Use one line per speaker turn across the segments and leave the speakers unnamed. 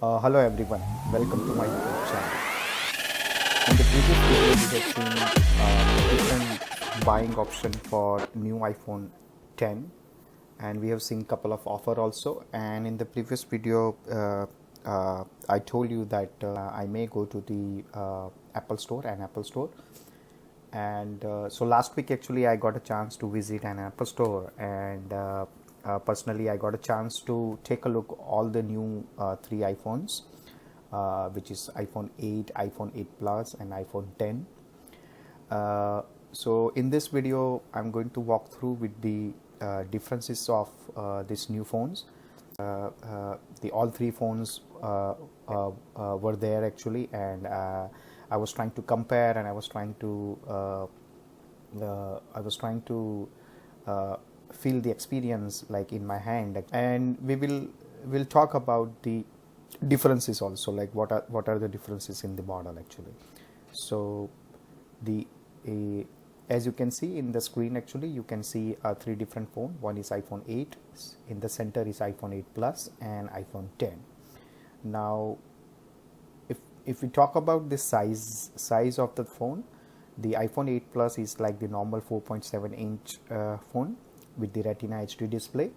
Hello everyone, welcome to my YouTube channel. In the previous video, we have seen different buying option for new iPhone 10, and we have seen couple of offer also. And in the previous video, I told you that I may go to the Apple Store, and so last week actually I got a chance to visit an Apple Store, and personally I got a chance to take a look all the new three iPhones, which is iPhone 8, iPhone 8 Plus, and iPhone 10. So in this video I'm going to walk through with the differences of these new phones. The all three phones were there actually, and I was trying to compare, and I was trying to feel the experience like in my hand, and will talk about the differences also, like what are the differences in the model actually. So the as you can see in the screen, actually you can see three different phone. One is iPhone 8, in the center is iPhone 8 Plus, and iPhone 10. Now if we talk about the size of the phone, the iPhone 8 Plus is like the normal 4.7-inch phone with the Retina HD display.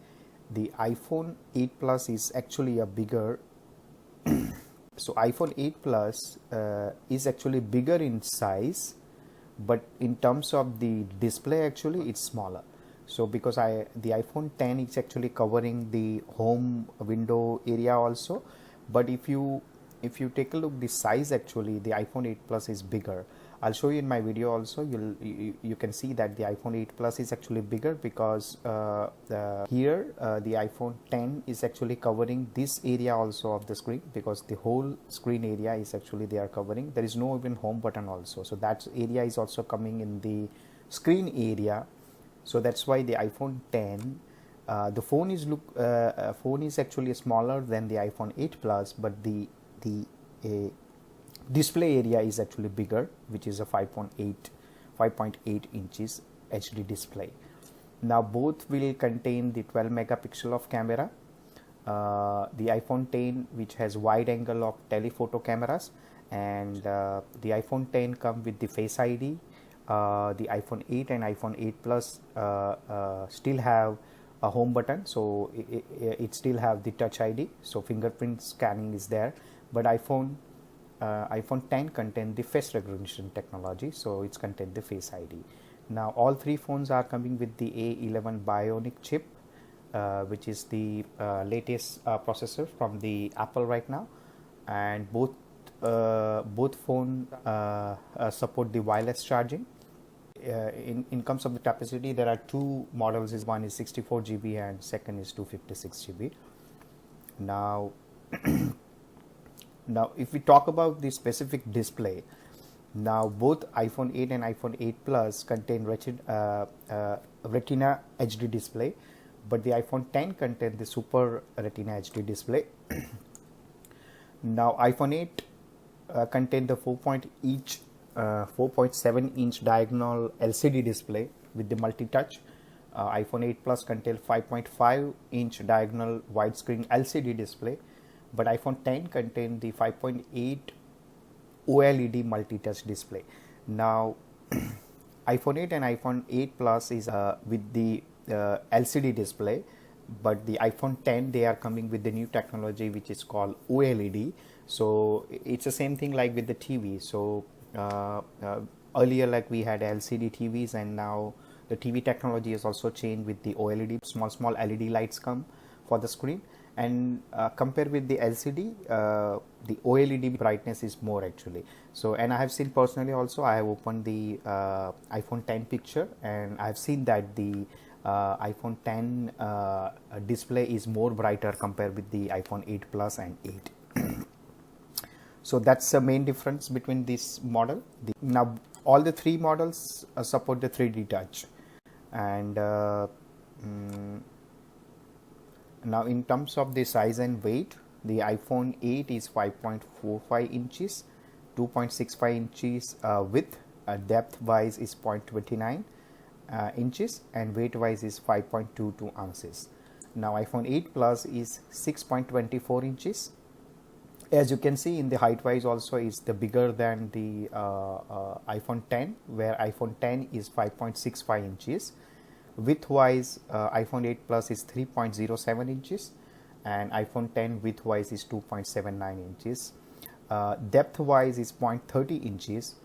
The iPhone 8 Plus is actually a bigger so iPhone 8 Plus is actually bigger in size, but in terms of the display actually it's smaller. So because the iPhone 10 is actually covering the home window area also, but if you take a look the size, actually the iPhone 8 Plus is bigger. I'll show you in my video also. You can see that the iPhone 8 Plus is actually bigger because here the iPhone 10 is actually covering this area also of the screen, because the whole screen area is actually they are covering. There is no even home button also, so that area is also coming in the screen area. So that's why the iPhone 10 the phone is actually smaller than the iPhone 8 Plus, but the display area is actually bigger, which is a 5.8 inches HD display. Now both will contain the 12 megapixel of camera. The iPhone 10, which has wide angle of telephoto cameras, and the iPhone 10 come with the Face ID. The iPhone 8 and iPhone 8 Plus still have a home button, so it still have the Touch ID, so fingerprint scanning is there. But iPhone 10 contain the face recognition technology, so it's contain the Face ID. Now all three phones are coming with the A11 Bionic chip, which is the latest processor from the Apple right now, and both phone support the wireless charging. In terms of the capacity, there are two models. One is 64 GB and second is 256 GB. Now now if we talk about the specific display, now both iPhone 8 and iPhone 8 Plus contain Retina HD display, but the iPhone 10 contain the Super Retina HD display. Now iPhone 8 contain the 4.7 inch diagonal LCD display with the multi-touch. iPhone 8 Plus contain 5.5 inch diagonal widescreen LCD display, but iPhone 10 contain the 5.8 OLED multi-touch display. Now iPhone 8 and iPhone 8 Plus is with the LCD display, but the iPhone 10 they are coming with the new technology which is called OLED. So it's the same thing like with the TV. So earlier like we had LCD TVs, and now the TV technology has also changed with the OLED. Small LED lights come for the screen, and compared with the LCD, the OLED brightness is more actually. So, and I have seen personally also, I have opened the iPhone 10 picture, and I have seen that the iPhone 10 display is more brighter compared with the iPhone 8 Plus and 8. So that's the main difference between this model. Now all the three models support the 3D touch, and now in terms of the size and weight, the iPhone 8 is 5.45 inches, 2.65 inches width, depth wise is 0.29 inches, and weight wise is 5.22 ounces. Now iPhone 8 Plus is 6.24 inches, As you can see in the height wise also is the bigger than the iPhone 10, where iPhone 10 is 5.65 inches. Width wise iPhone 8 Plus is 3.07 inches, and iPhone 10 width wise is 2.79 inches. Depth wise is 0.30 inches,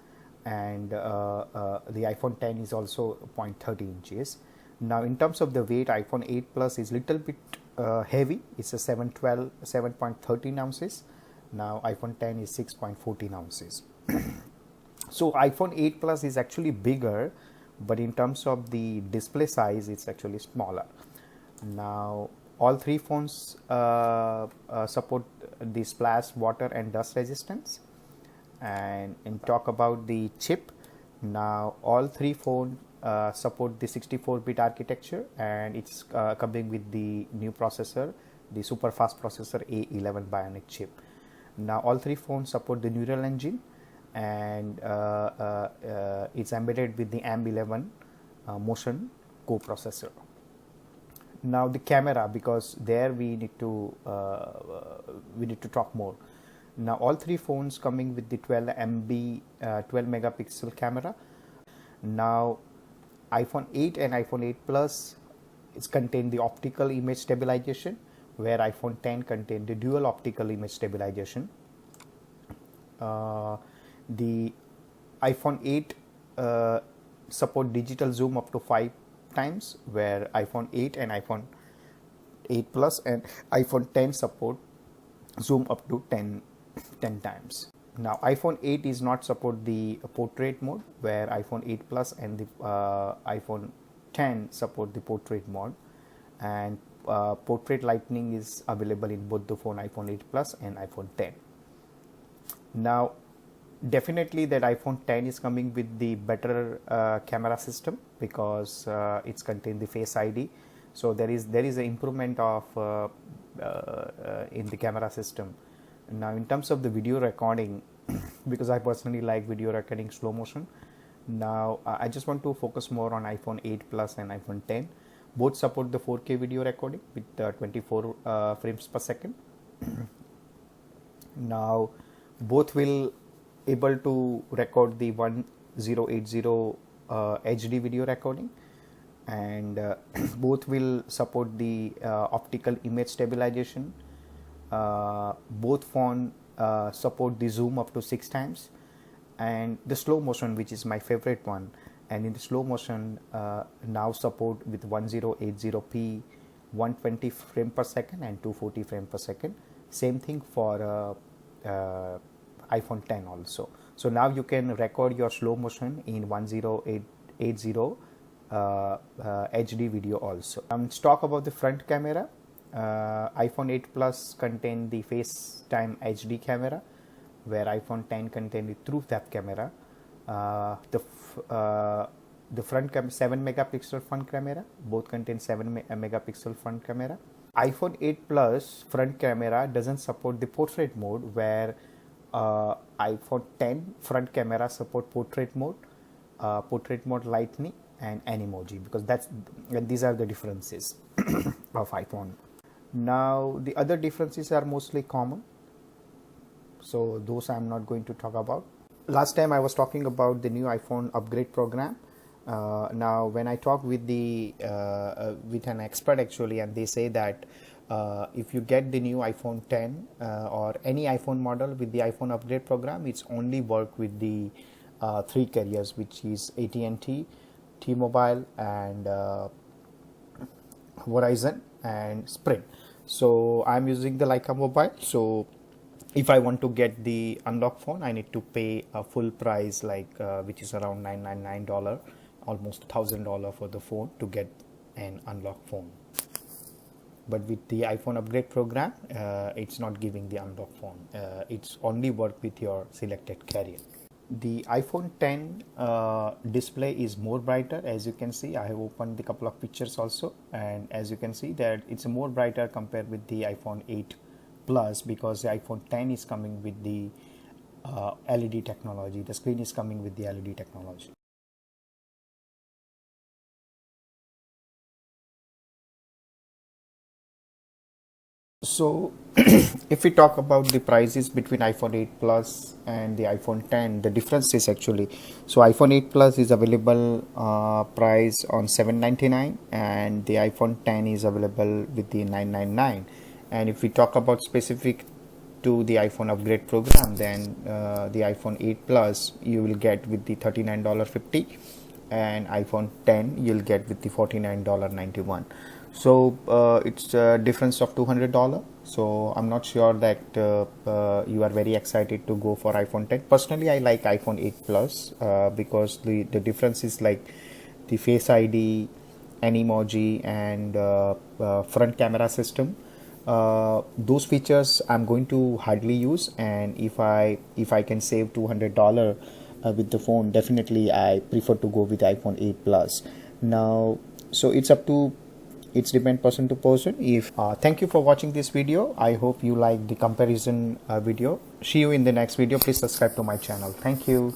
and the iPhone 10 is also 0.30 inches. Now in terms of the weight, iPhone 8 Plus is little bit heavy. It's a 7.13 ounces. Now iPhone 10 is 6.14 ounces. So iPhone 8 Plus is actually bigger, but in terms of the display size, it's actually smaller. Now all three phones support the splash, water and dust resistance. And talk about the chip, now all three phones support the 64-bit architecture, and it's coming with the new processor, the super fast processor A11 Bionic chip. Now all three phones support the neural engine, and it's embedded with the ARM11 motion coprocessor. Now the camera, because there we need to talk more. Now all three phones coming with the 12 megapixel camera. Now iPhone 8 and iPhone 8 Plus contain the optical image stabilization, where iPhone 10 contain the dual optical image stabilization. The iPhone 8 support digital zoom up to 5 times, where iPhone 8 and iPhone 8 Plus and iPhone 10 support zoom up to 10 times. Now iPhone 8 is not support the portrait mode, where iPhone 8 Plus and the iPhone 10 support the portrait mode, and portrait lighting is available in both the phone iPhone 8 Plus and iPhone 10. Now definitely that iPhone 10 is coming with the better camera system, because it's contain the Face ID. So there is an improvement of in the camera system. Now in terms of the video recording, because I personally like video recording slow motion, now I just want to focus more on iPhone 8 Plus and iPhone 10. Both support the 4K video recording with 24 frames per second. Now both will able to record the 1080 HD video recording, and both will support the optical image stabilization. Both phone support the zoom up to 6 times, and the slow motion, which is my favorite one. And in the slow motion now support with 1080p 120 frame per second and 240 frame per second. Same thing for iPhone 10 also. So now you can record your slow motion in 1080 HD video also. Let's talk about the front camera. iPhone 8 Plus contain the FaceTime HD camera, where iPhone 10 contain the True Depth camera. The front camera 7 megapixel front camera, both contain 7 megapixel front camera. iPhone 8 Plus front camera doesn't support the portrait mode, where iPhone 10 front camera support portrait mode lightning and Animoji, because these are the differences of iPhone. Now the other differences are mostly common, so those I'm not going to talk about. Last time I was talking about the new iPhone upgrade program. Now when I talk with with an expert actually, and they say that if you get the new iPhone 10 or any iPhone model with the iPhone upgrade program, it's only work with the 3 carriers, which is AT&T, T-Mobile and Verizon and Sprint. So I'm using the Leica mobile, so if I want to get the unlock phone, I need to pay a full price, like which is around $999, almost $1,000 for the phone to get an unlock phone. But with the iPhone upgrade program, it's not giving the unlock phone. It's only work with your selected carrier. The iPhone 10 display is more brighter. As you can see, I have opened the couple of pictures also, and as you can see that it's more brighter compared with the iPhone 8 Plus, because the iPhone 10 is coming with the LED technology. The screen is coming with the LED technology. So if we talk about the prices between iPhone 8 Plus and the iPhone 10, the difference is actually, so iPhone 8 Plus is available price on $799, and the iPhone 10 is available with the $999. And if we talk about specific to the iPhone upgrade program, then the iPhone 8 Plus you will get with the $39.50, and iPhone 10 you'll get with the $49.91. So it's a difference of $200. So I'm not sure that you are very excited to go for iPhone 10. Personally, I like iPhone 8 Plus because the difference is like the Face ID, Animoji, and front camera system. Those features I'm going to hardly use, and if I can save $200 with the phone, definitely I prefer to go with iPhone 8 Plus. Now, so it's depend person to person. If thank you for watching this video. I hope you like the comparison video. See you in the next video. Please subscribe to my channel. Thank you.